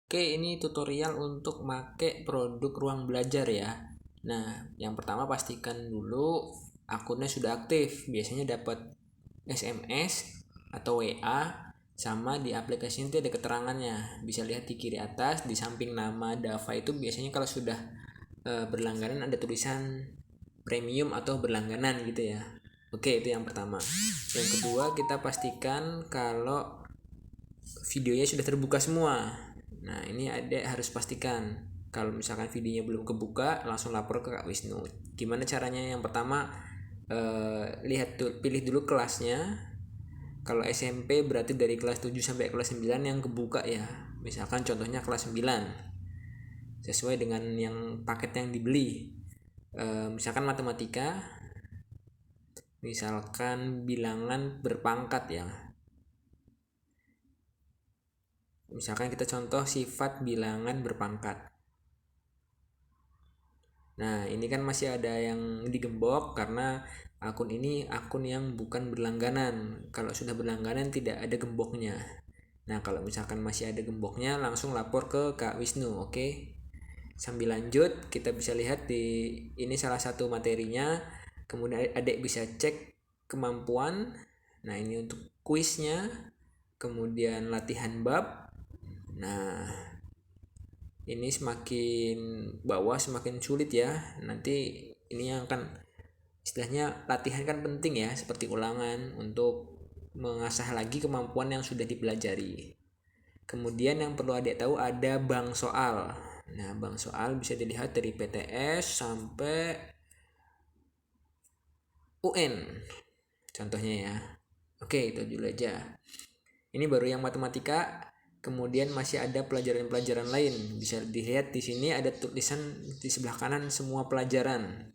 Oke, ini tutorial untuk make produk ruang belajar ya. Nah, yang pertama pastikan dulu akunnya sudah aktif. Biasanya dapat SMS atau WA, sama di aplikasi itu ada keterangannya. Bisa lihat di kiri atas, di samping nama Dava itu biasanya kalau sudah berlangganan ada tulisan premium atau berlangganan gitu ya. Oke, itu yang pertama. Yang kedua, kita pastikan kalau videonya sudah terbuka semua. Nah, ini ada harus pastikan kalau misalkan videonya belum kebuka, langsung lapor ke Kak Wisnu. Gimana caranya? Yang pertama, pilih dulu kelasnya. Kalau SMP berarti dari kelas 7 sampai kelas 9 yang kebuka ya. Misalkan contohnya kelas 9 sesuai dengan yang paket yang dibeli. Misalkan matematika, misalkan bilangan berpangkat ya. Misalkan kita contoh sifat bilangan berpangkat. Nah, ini kan masih ada yang digembok karena akun ini akun yang bukan berlangganan. Kalau sudah berlangganan tidak ada gemboknya. Nah, kalau misalkan masih ada gemboknya, langsung lapor ke Kak Wisnu, oke? Sambil lanjut, kita bisa lihat di ini salah satu materinya. Kemudian adik bisa cek kemampuan. Nah, ini untuk kuisnya. Kemudian latihan bab. Nah, ini semakin bawah semakin sulit ya. Nanti ini yang akan istilahnya latihan kan penting ya, seperti ulangan untuk mengasah lagi kemampuan yang sudah dipelajari. Kemudian yang perlu adik tahu ada bank soal. Nah, bank soal bisa dilihat dari PTS sampai UN contohnya ya. Oke, itu dulu aja. Ini baru yang matematika. Kemudian masih ada pelajaran-pelajaran lain. Bisa dilihat di sini ada tulisan di sebelah kanan semua pelajaran.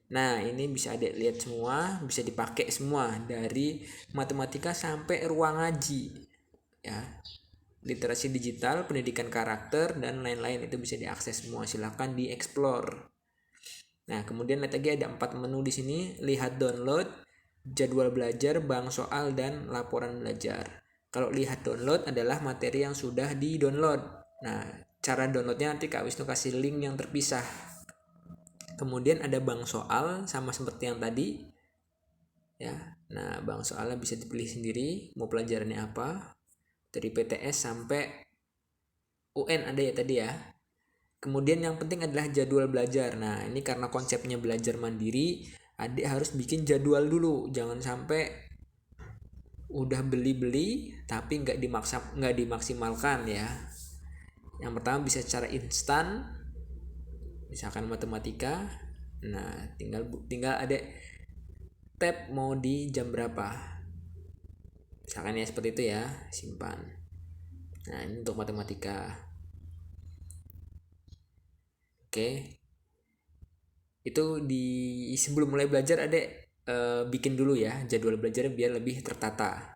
Nah, ini bisa adik lihat semua, bisa dipakai semua dari matematika sampai ruang ngaji. Ya. Literasi digital, pendidikan karakter dan lain-lain itu bisa diakses semua. Silahkan dieksplor. Nah, kemudian lihat lagi ada 4 menu di sini. Lihat download, jadwal belajar, bank soal, dan laporan belajar. Kalau lihat download adalah materi yang sudah di-download. Nah, cara downloadnya nanti Kak Wisnu kasih link yang terpisah. Kemudian ada bank soal sama seperti yang tadi. Ya. Nah, bank soalnya bisa dipilih sendiri mau pelajarannya apa. Dari PTS sampai UN ada ya tadi ya. Kemudian yang penting adalah jadwal belajar. Nah, ini karena konsepnya belajar mandiri, adik harus bikin jadwal dulu. Jangan sampai udah beli-beli tapi nggak dimaksimalkan ya. Yang pertama bisa secara instan, misalkan matematika. Nah, tinggal adik tab mau di jam berapa. Misalkan ya seperti itu ya, simpan. Nah, ini untuk matematika. Oke. Itu di sebelum mulai belajar ada bikin dulu ya jadwal belajar biar lebih tertata.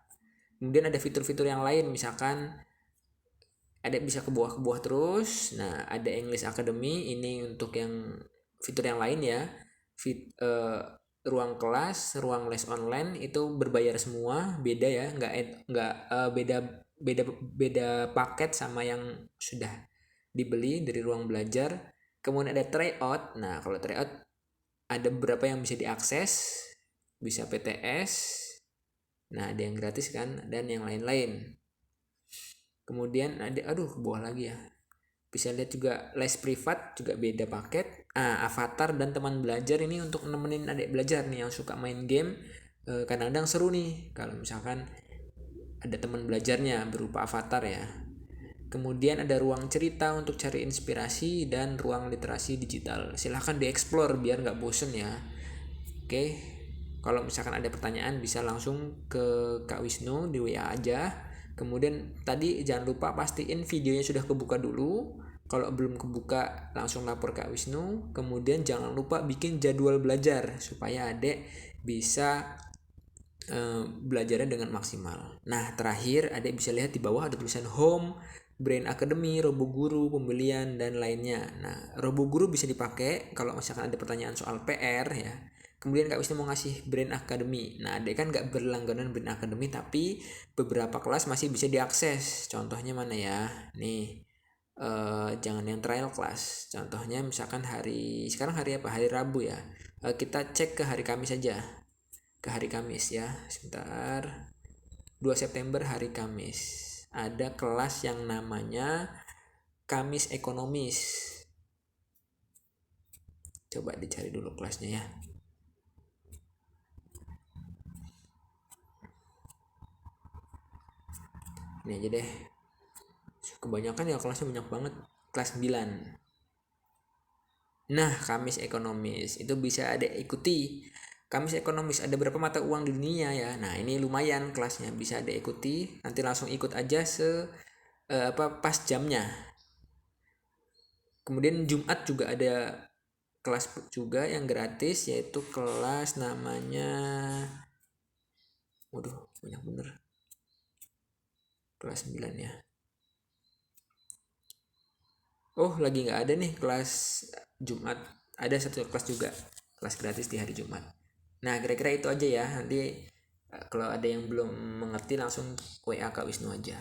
Kemudian ada fitur-fitur yang lain, misalkan ada bisa ke bawah terus. Nah, ada English Academy, ini untuk yang fitur yang lain ya. Ruang kelas, ruang les online itu berbayar semua, beda ya, nggak beda beda beda paket sama yang sudah dibeli dari ruang belajar. Kemudian ada tryout. Nah, kalau tryout ada beberapa yang bisa diakses, bisa PTS, nah ada yang gratis kan, dan yang lain-lain. Kemudian ada, ke bawah lagi ya, bisa lihat juga les privat juga beda paket. Avatar dan teman belajar ini untuk nemenin adik belajar nih yang suka main game. Kadang-kadang seru nih kalau misalkan ada teman belajarnya berupa avatar ya. Kemudian ada ruang cerita untuk cari inspirasi dan ruang literasi digital. Silahkan dieksplor biar nggak bosen ya. Oke, kalau misalkan ada pertanyaan bisa langsung ke Kak Wisnu di WA aja. Kemudian tadi jangan lupa pastiin videonya sudah kebuka dulu. Kalau belum kebuka langsung lapor Kak Wisnu. Kemudian jangan lupa bikin jadwal belajar supaya adik bisa belajarnya dengan maksimal. Nah, terakhir adik bisa lihat di bawah ada tulisan home, Brain Academy, RoboGuru, pembelian dan lainnya. Nah, RoboGuru bisa dipakai kalau misalkan ada pertanyaan soal PR ya. Kemudian Kak Wisnu mau ngasih Brain Academy. Nah, adik kan nggak berlangganan Brain Academy tapi beberapa kelas masih bisa diakses. Contohnya mana ya? Nih, jangan yang trial class. Contohnya misalkan sekarang hari apa, hari Rabu ya, kita cek ke hari Kamis saja, ke hari Kamis ya, sebentar. 2 September hari Kamis ada kelas yang namanya Kamis Ekonomis. Coba dicari dulu kelasnya ya. Ini aja deh, kebanyakan ya kelasnya banyak banget, kelas 9. Nah, Kamis Ekonomis itu bisa ada ikuti. Kamis Ekonomis ada berapa mata uang di dunia ya. Nah, ini lumayan kelasnya, bisa ada ikuti. Nanti langsung ikut aja pas jamnya. Kemudian Jumat juga ada kelas juga yang gratis, yaitu kelas namanya, waduh banyak bener, kelas 9 ya. Oh, lagi nggak ada nih kelas Jumat. Ada satu kelas juga, kelas gratis di hari Jumat. Nah, kira-kira itu aja ya. Nanti kalau ada yang belum mengerti langsung WA Kak Wisnu aja.